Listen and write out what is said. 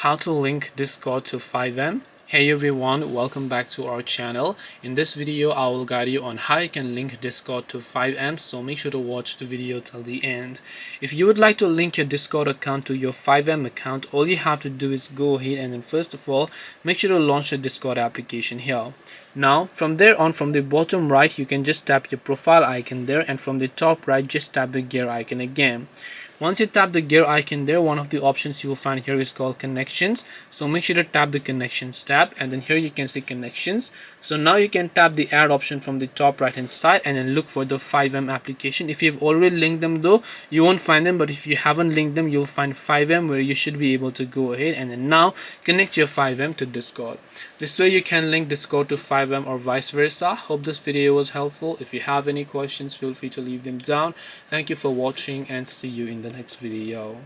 How to link Discord to FiveM. Hey everyone, welcome back to our channel. In this video I will guide you on how you can link Discord to FiveM, so make sure to watch the video till the end. If you would like to link your Discord account to your FiveM account, all you have to do is go ahead and then first of all make sure to launch the Discord application here. Now from there on, from the bottom right you can just tap your profile icon there, and from the top right just tap the gear icon again. Once you tap the gear icon there, one of the options you will find here is called connections. So make sure to tap the connections tab, and then here you can see connections. So now you can tap the add option from the top right hand side and then look for the FiveM application. If you've already linked them though, you won't find them, but if you haven't linked them, you'll find FiveM, where you should be able to go ahead and then now connect your FiveM to Discord. This way you can link Discord to FiveM or vice versa. Hope this video was helpful. If you have any questions, feel free to leave them down. Thank you for watching and see you in the next video.